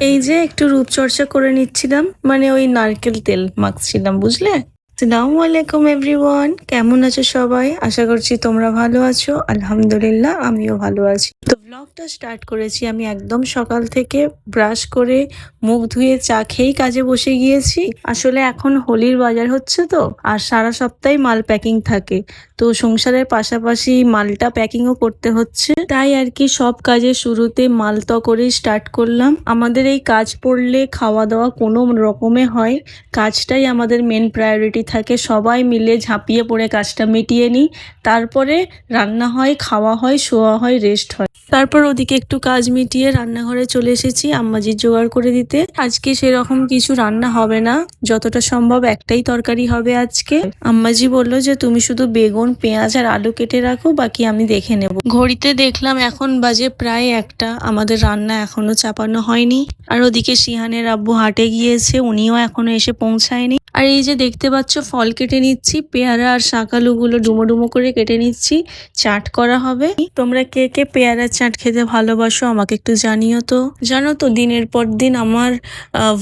এই যে একটু রূপচর্চা করে নিচ্ছিলাম, মানে ওই নারকেল তেল মাখছিলাম, বুঝলে? আসসালামু আলাইকুম এভরিওয়ান, কেমন আছো সবাই? আশা করছি তোমরা ভালো আছো। আলহামদুলিল্লাহ, আমিও ভালো আছি। তো ব্লগটা স্টার্ট করেছি আমি একদম সকাল থেকে। ব্রাশ করে মুখ ধুয়ে চা খেয়েই কাজে বসে গিয়েছি। আসলে এখন হোলির বাজার হচ্ছে তো, আর সারা সপ্তাহে মাল প্যাকিং থাকে। তো সংসারের পাশাপাশি মালটা প্যাকিংও করতে হচ্ছে, তাই আর কি সব কাজের শুরুতে মালটা করে স্টার্ট করলাম। আমাদের এই কাজ পড়লে খাওয়া দাওয়া কোনো রকমে হয়, কাজটাই আমাদের মেন প্রায়োরিটি থাকে। সবাই মিলে ঝাঁপিয়ে পড়ে কাজটা মিটিয়ে নিই, তারপরে রান্না হয়, খাওয়া হয়, শোয়া হয়, রেস্ট হয়। তারপর ওদিকে একটু কাজ মিটিয়ে রান্নাঘরে চলে এসেছি আম্মাজির জোগাড় করে দিতে। আজকে সেরকম কিছু রান্না হবে না, যতটা সম্ভব একটাই তরকারি হবে আজকে। আম্মাজি বললো যে তুমি শুধু বেগুন, পেঁয়াজ আর আলু কেটে রাখো, বাকি আমি দেখে নেব। ঘড়িতে দেখলাম এখন বাজে প্রায় 1টা, আমাদের রান্না এখনো চাপানো হয়নি। আর ওদিকে শিহানের আব্বু হাটে গিয়েছে, উনিও এখনো এসে পৌঁছায়নি। আর এই যে দেখতে পাচ্ছ ফল কেটে নিচ্ছি, পেয়ারা আর শাকালুগুলো ডুমো ডুমো করে কেটে নিচ্ছি, চাট করা হবে। তোমরা কে কে পেয়ারা চাট খেতে ভালোবাসো আমাকে একটু জানিও তো। জানো তো দিনের পর দিন আমার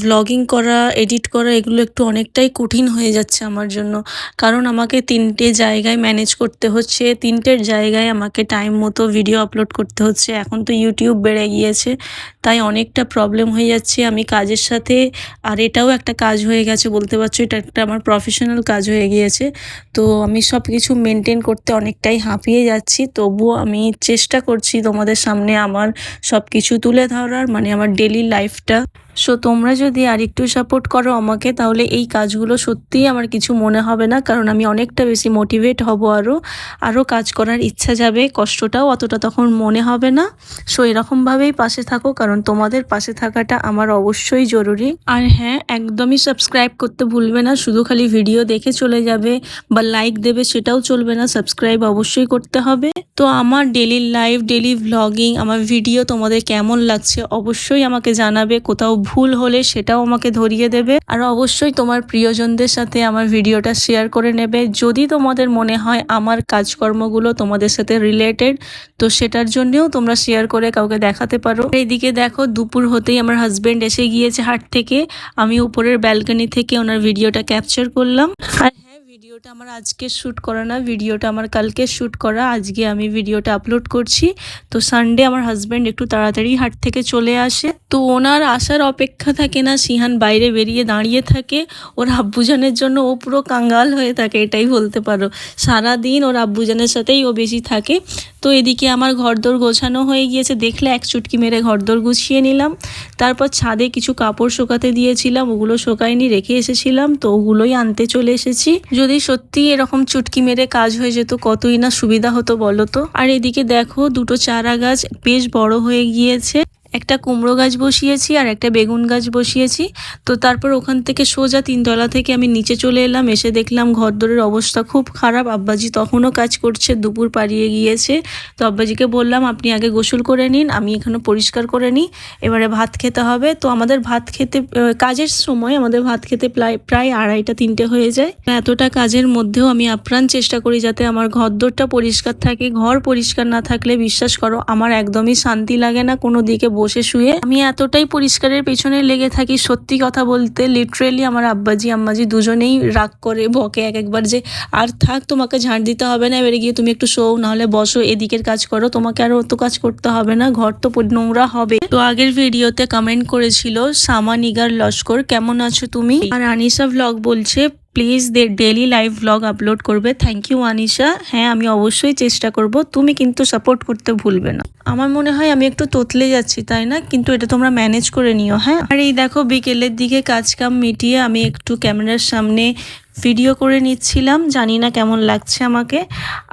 ভ্লগিং করা, এডিট করা এগুলো একটু অনেকটাই কঠিন হয়ে যাচ্ছে আমার জন্য, কারণ আমাকে 3টে জায়গায় ম্যানেজ করতে হচ্ছে, 3টের জায়গায় আমাকে টাইম মতো ভিডিও আপলোড করতে হচ্ছে। এখন তো ইউটিউব বেড়ে গিয়েছে, তাই অনেকটা প্রবলেম হয়ে যাচ্ছে আমি কাজের সাথে। আর এটাও একটা কাজ হয়ে গেছে বলতে পারছো, এটা একটা আমার প্রফেশনাল কাজ হয়ে গিয়েছে। তো আমি সব কিছু মেনটেন করতে অনেকটাই হাঁপিয়ে যাচ্ছি, তবুও আমি চেষ্টা করছি তোমাদের সামনে আমার সব কিছু তুলে ধরার, মানে আমার ডেলি লাইফটা। সো তোমরা যদি আর একটু সাপোর্ট করো আমাকে, তাহলে এই কাজগুলো সত্যিই আমার কিছু মনে হবে না, কারণ আমি অনেকটা বেশি মোটিভেট হব, আরও কাজ করার ইচ্ছা যাবে, কষ্টটাও অতটা তখন মনে হবে না। সো এরকমভাবেই পাশে থাকো, কারণ তোমাদের পাশে থাকাটা আমার অবশ্যই জরুরি। আর হ্যাঁ, একদমই সাবস্ক্রাইব করতে ভুলবে না, শুধু খালি ভিডিও দেখে চলে যাবে বা লাইক দেবে সেটাও চলবে না, সাবস্ক্রাইব অবশ্যই করতে হবে। তো আমার ডেলি লাইফ, ডেলি ভ্লগিং, আমার ভিডিও তোমাদের কেমন লাগছে অবশ্যই আমাকে জানাবে। কোথাও ভুল হলে সেটাও আমাকে ধরিয়ে দেবে। আর অবশ্যই তোমার প্রিয়জনদের সাথে আমার ভিডিওটা শেয়ার করে নেবে। যদি তোমাদের মনে হয় আমার কাজকর্মগুলো তোমাদের সাথে রিলেটেড, তো সেটার জন্যও তোমরা শেয়ার করে কাউকে দেখাতে পারো। এইদিকে দেখো দুপুর হতেই আমার হাজবেন্ড এসে গিয়েছে হাট থেকে। আমি উপরের ব্যালকনি থেকে ওনার ভিডিওটা ক্যাপচার করলাম। আর ভিডিওটা আমার আজকে শ্যুট করা না, ভিডিওটা আমার কালকে শ্যুট করা। আজকে আমি ভিডিওটা আপলোড করছি। তো সানডে আমার হাজব্যান্ড একটু তাড়াতাড়ি হাট থেকে চলে আসে, তো ওনার আসার অপেক্ষা থাকে না। সিহান বাইরে বেরিয়ে দাঁড়িয়ে থাকে ওর আব্বুজানের জন্য, ও পুরো কাঙ্গাল হয়ে থাকে এটাই বলতে পারো। সারাদিন ওর আব্বুজানের সাথেই ও বেশি থাকে। তো এদিকে আমার ঘরদোর গোছানো হয়ে গিয়েছে, দেখলে এক চুটকি মেরে ঘরদোর গুছিয়ে নিলাম। তারপর ছাদে কিছু কাপড় শুকাতে দিয়েছিলাম, ওগুলো শুকায়নি রেখে এসেছিলাম, তো ওগুলোই আনতে চলে এসেছি। যদি সত্যি এরকম চুটকি মেরে কাজ হয়ে যেত কতই না সুবিধা হতো বলো তো। আর এদিকে দেখো দুটো চারা গাছ বেশ বড় হয়ে গিয়েছে, একটা কুমড়ো গাছ বসিয়েছি আর একটা বেগুন গাছ বসিয়েছি। তো তারপর ওখান থেকে সোজা 3তলা থেকে আমি নিচে চলে এলাম, এসে দেখলাম ঘরদোরের অবস্থা খুব খারাপ। আব্বাজি তখনও কাজ করছে, দুপুর পাড়িয়ে গিয়েছে। তো আব্বাজিকে বললাম আপনি আগে গোসল করে নিন, আমি এখানে পরিষ্কার করে নিই, এবারে ভাত খেতে হবে। তো আমাদের ভাত খেতে, কাজের সময় আমাদের ভাত খেতে প্রায় 2:30-3টে হয়ে যায়। এতটা কাজের মধ্যেও আমি আপ্রাণ চেষ্টা করি যাতে আমার ঘরদোরটা পরিষ্কার থাকে। ঘর পরিষ্কার না থাকলে বিশ্বাস করো আমার একদমই শান্তি লাগে না কোনো দিকে বসে শুয়ে। আমি এতটাই পরিষ্কারের পেছনে লেগে থাকি, সত্যি কথা বলতে লিটারেলি আমার আব্বাজি আম্মাজি দুজনেই রাগ করে, বকে একবার যে আর থাক, তোমাকে ঝাড় দিতে হবে না, এবারে গিয়ে তুমি একটু শোও, নাহলে বসো, এদিকের কাজ করো, তোমাকে আর অত কাজ করতে হবে না, ঘর তো নোংরা হবে। তো আগের ভিডিওতে কমেন্ট করেছিল সামা নিগার লস্কর, কেমন আছো তুমি? আর আনিশা ভ্লগ বলছে please daily live vlog upload করবে। থ্যাংক ইউ আনিশা, হ্যাঁ আমি অবশ্যই চেষ্টা করব, তুমি কিন্তু সাপোর্ট করতে ভুলবে না। আমার মনে হয় আমি একটু তোতলে যাচ্ছি তাই না, কিন্তু এটা তোমরা ম্যানেজ করে নিও হ্যাঁ। আর এই দেখো বিকেলের দিকে কাজ কাম মিটিয়ে আমি একটু ক্যামেরার সামনে ভিডিও করে নিচ্ছিলাম, জানি না কেমন লাগছে আমাকে।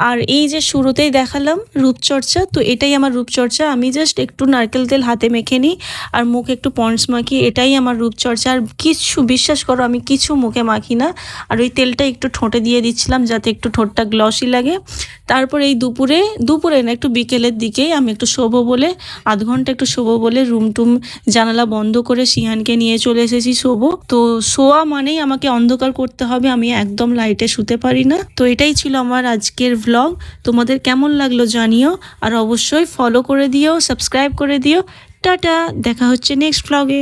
আর এই যে শুরুতেই দেখালাম রূপচর্চা, তো এটাই আমার রূপচর্চা। আমি জাস্ট একটু নারকেল তেল হাতে মেখে নিই আর মুখে একটু পন্ডস মাখি, এটাই আমার রূপচর্চা। আর কিছু বিশ্বাস করো আমি কিছু মুখে মাখি না। আর ওই তেলটা একটু ঠোঁটে দিয়ে দিচ্ছিলাম যাতে একটু ঠোঁটটা গ্লসি লাগে। তারপর এই দুপুরে না একটু বিকেলের দিকেই আমি একটু শোবো বলে, আধ ঘন্টা একটু শোবো বলে রুম টুম জানালা বন্ধ করে সিহানকে নিয়ে চলে এসেছি শোবো। তো শোয়া মানেই আমাকে অন্ধকার করতে হবে, আমি একদম লাইটে শুতে পারি না। তো এটাই ছিল আমার আজকের ভ্লগ, তোমাদের কেমন লাগলো জানিও, আর অবশ্যই ফলো করে দিও, সাবস্ক্রাইব করে দিও। টাটা, দেখা হচ্ছে নেক্সট ব্লগে।